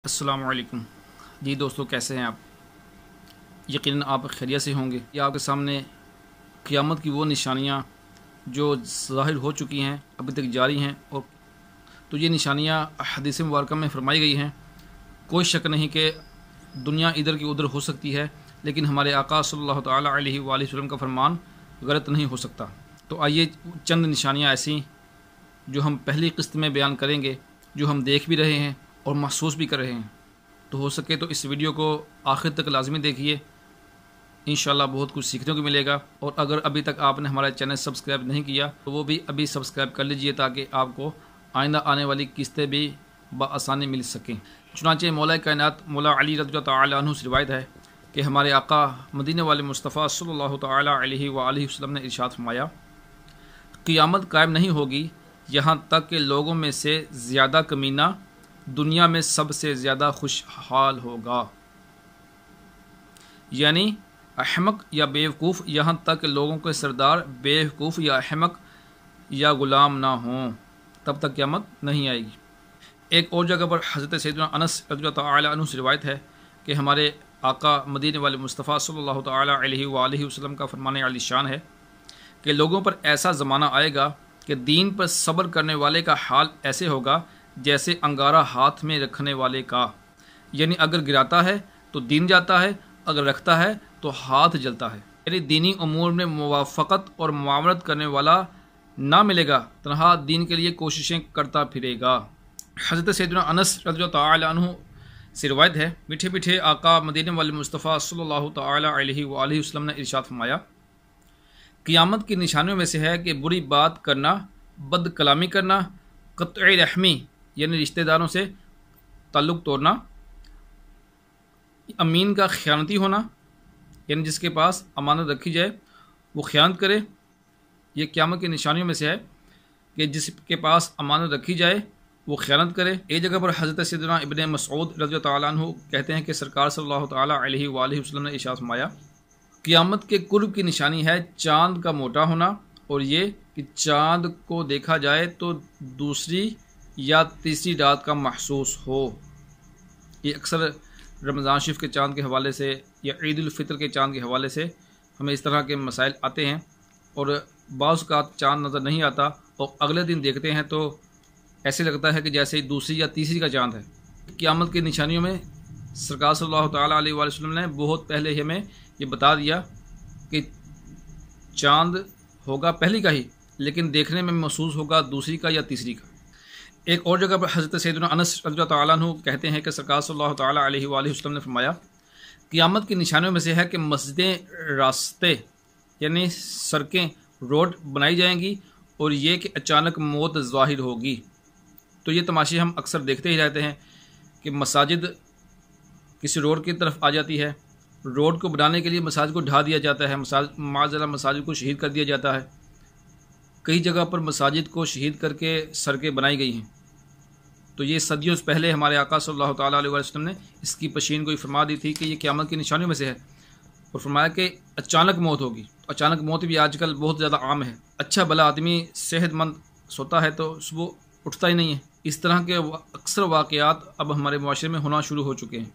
السلام علیکم جی دوستو، کیسے ہیں آپ؟ یقیناً آپ خیریت سے ہوں گے۔ یہ آپ کے سامنے قیامت کی وہ نشانیاں جو ظاہر ہو چکی ہیں، ابھی تک جاری ہیں، اور تو یہ نشانیاں حدیث مبارکہ میں فرمائی گئی ہیں۔ کوئی شک نہیں کہ دنیا ادھر کی ادھر ہو سکتی ہے، لیکن ہمارے آقا صلی اللہ تعالیٰ علیہ وآلہ وسلم کا فرمان غلط نہیں ہو سکتا۔ تو آئیے چند نشانیاں ایسی جو ہم پہلی قسط میں بیان کریں گے، جو ہم دیکھ بھی رہے ہیں اور محسوس بھی کر رہے ہیں۔ تو ہو سکے تو اس ویڈیو کو آخر تک لازمی دیکھیے، انشاءاللہ بہت کچھ سیکھنے کو ملے گا۔ اور اگر ابھی تک آپ نے ہمارا چینل سبسکرائب نہیں کیا تو وہ بھی ابھی سبسکرائب کر لیجئے، تاکہ آپ کو آئندہ آنے والی قسطیں بھی بآسانی مل سکیں۔ چنانچہ مولا کائنات مولا علی رضی اللہ تعالیٰ عنہ سے روایت ہے کہ ہمارے آقا مدینہ والے مصطفیٰ صلی اللہ تعالیٰ علیہ وآلہ وسلم نے ارشاد فرمایا، قیامت قائم نہیں ہوگی یہاں تک کہ لوگوں میں سے زیادہ کمینہ دنیا میں سب سے زیادہ خوشحال ہوگا۔ یعنی احمق یا بیوقوف یہاں تک کہ لوگوں کے سردار بیوقوف یا احمق یا غلام نہ ہوں، تب تک قیامت نہیں آئے گی۔ ایک اور جگہ پر حضرت سیدنا انس رضی اللہ تعالیٰ عنہ سے روایت ہے کہ ہمارے آقا مدینہ والے مصطفیٰ صلی اللہ تعالیٰ علیہ وآلہ وسلم کا فرمان عالی شان ہے کہ لوگوں پر ایسا زمانہ آئے گا کہ دین پر صبر کرنے والے کا حال ایسے ہوگا جیسے انگارہ ہاتھ میں رکھنے والے کا، یعنی اگر گراتا ہے تو دین جاتا ہے، اگر رکھتا ہے تو ہاتھ جلتا ہے۔ یعنی دینی امور میں موافقت اور معاونت کرنے والا نہ ملے گا، تنہا دین کے لیے کوششیں کرتا پھرے گا۔ حضرت سیدنا انس رضی اللہ تعالی عنہ سے روایت ہے، میٹھے میٹھے آقا مدینہ والے مصطفیٰ صلی اللہ تعالی علیہ وآلہ وسلم نے ارشاد فرمایا، قیامت کی نشانیوں میں سے ہے کہ بری بات کرنا، بد کلامی کرنا، قطع رحمی یعنی رشتہ داروں سے تعلق توڑنا، امین کا خیانتی ہونا، یعنی جس کے پاس امانت رکھی جائے وہ خیانت کرے۔ یہ قیامت کی نشانیوں میں سے ہے کہ جس کے پاس امانت رکھی جائے وہ خیانت کرے۔ ایک جگہ پر حضرت سیدنا ابن مسعود رضی اللہ تعالیٰ عنہ کہتے ہیں کہ سرکار صلی اللہ تعالیٰ علیہ وآلہ وسلم نے ارشاد فرمایا، قیامت کے قرب کی نشانی ہے چاند کا موٹا ہونا، اور یہ کہ چاند کو دیکھا جائے تو دوسری یا تیسری رات کا محسوس ہو۔ یہ اکثر رمضان شریف کے چاند کے حوالے سے یا عید الفطر کے چاند کے حوالے سے ہمیں اس طرح کے مسائل آتے ہیں، اور بعض اوقات چاند نظر نہیں آتا اور اگلے دن دیکھتے ہیں تو ایسے لگتا ہے کہ جیسے دوسری یا تیسری کا چاند ہے۔ قیامت کی نشانیوں میں سرکار صلی اللہ تعالیٰ علیہ وآلہ وسلم نے بہت پہلے ہمیں یہ بتا دیا کہ چاند ہوگا پہلی کا ہی، لیکن دیکھنے میں محسوس ہوگا دوسری کا یا تیسری کا۔ ایک اور جگہ پر حضرت سیدنا انس رضی اللہ تعالیٰ عنہ کہتے ہیں کہ سرکار صلی اللہ تعالیٰ علیہ وآلہ وسلم نے فرمایا، قیامت کی نشانیوں میں سے ہے کہ مسجدیں راستے یعنی سڑکیں روڈ بنائی جائیں گی، اور یہ کہ اچانک موت ظاہر ہوگی۔ تو یہ تماشے ہم اکثر دیکھتے ہی رہتے ہیں کہ مساجد کسی روڈ کی طرف آ جاتی ہے، روڈ کو بنانے کے لیے مساجد کو ڈھا دیا جاتا ہے، معاذ مساجد کو شہید کر دیا جاتا ہے۔ کئی جگہ پر مساجد کو شہید کر کے سڑکیں بنائی گئی ہیں۔ تو یہ صدیوں سے پہلے ہمارے آقا صلی اللہ تعالیٰ علیہ وسلم نے اس کی پیشین گوئی فرما دی تھی کہ یہ قیامت کی نشانیوں میں سے ہے، اور فرمایا کہ اچانک موت ہوگی۔ اچانک موت بھی آج کل بہت زیادہ عام ہے۔ اچھا بھلا آدمی صحت مند سوتا ہے تو صبح اٹھتا ہی نہیں ہے۔ اس طرح کے اکثر واقعات اب ہمارے معاشرے میں ہونا شروع ہو چکے ہیں۔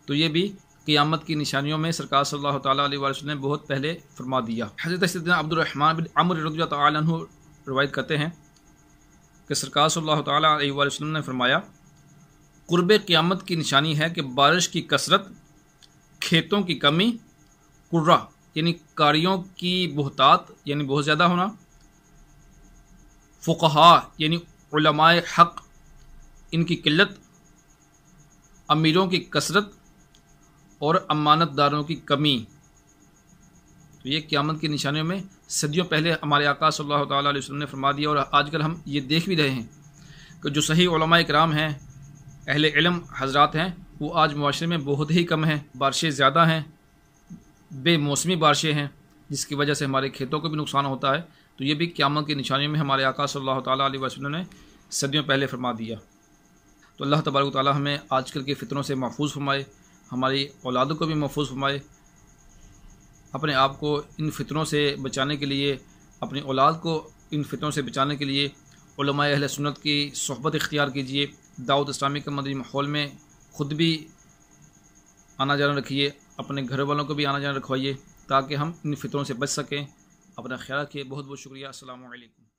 تو یہ بھی قیامت کی نشانیوں میں سرکار صلی اللہ تعالیٰ علیہ وسلم نے بہت پہلے فرما دیا۔ حضرت سیدنا عبد الرحمن بن عمرو رضی اللہ تعالیٰ عنہ روایت کرتے ہیں کہ سرکار صلی اللہ تعالیٰ علیہ وسلم نے فرمایا، قرب قیامت کی نشانی ہے کہ بارش کی کثرت، کھیتوں کی کمی، قرہ یعنی کاریوں کی بہتات یعنی بہت زیادہ ہونا، فقہاء یعنی علماء حق ان کی قلت، امیروں کی کثرت اور امانت داروں کی کمی۔ تو یہ قیامت کی نشانیوں میں صدیوں پہلے ہمارے آقا صلی اللہ تعالیٰ علیہ وسلم نے فرما دیا، اور آج کل ہم یہ دیکھ بھی رہے ہیں کہ جو صحیح علماء کرام ہیں، اہل علم حضرات ہیں، وہ آج معاشرے میں بہت ہی کم ہیں۔ بارشیں زیادہ ہیں، بے موسمی بارشیں ہیں، جس کی وجہ سے ہمارے کھیتوں کو بھی نقصان ہوتا ہے۔ تو یہ بھی قیامت کی نشانیوں میں ہمارے آقا صلی اللہ تعالیٰ علیہ وسلم نے صدیوں پہلے فرما دیا۔ تو اللہ تبارک و تعالیٰ ہمیں آج کل کے فتنوں سے محفوظ فرمائے، ہماری اولادوں کو بھی محفوظ فرمائے۔ اپنے آپ کو ان فتنوں سے بچانے کے لیے، اپنی اولاد کو ان فتنوں سے بچانے کے لیے علماء اہل سنت کی صحبت اختیار کیجیے، دعوت اسلامی کے مدنی ماحول میں خود بھی آنا جانا رکھیے، اپنے گھر والوں کو بھی آنا جانا رکھوائیے تاکہ ہم ان فطروں سے بچ سکیں۔ اپنا خیال رکھیے، بہت بہت شکریہ، السلام علیکم۔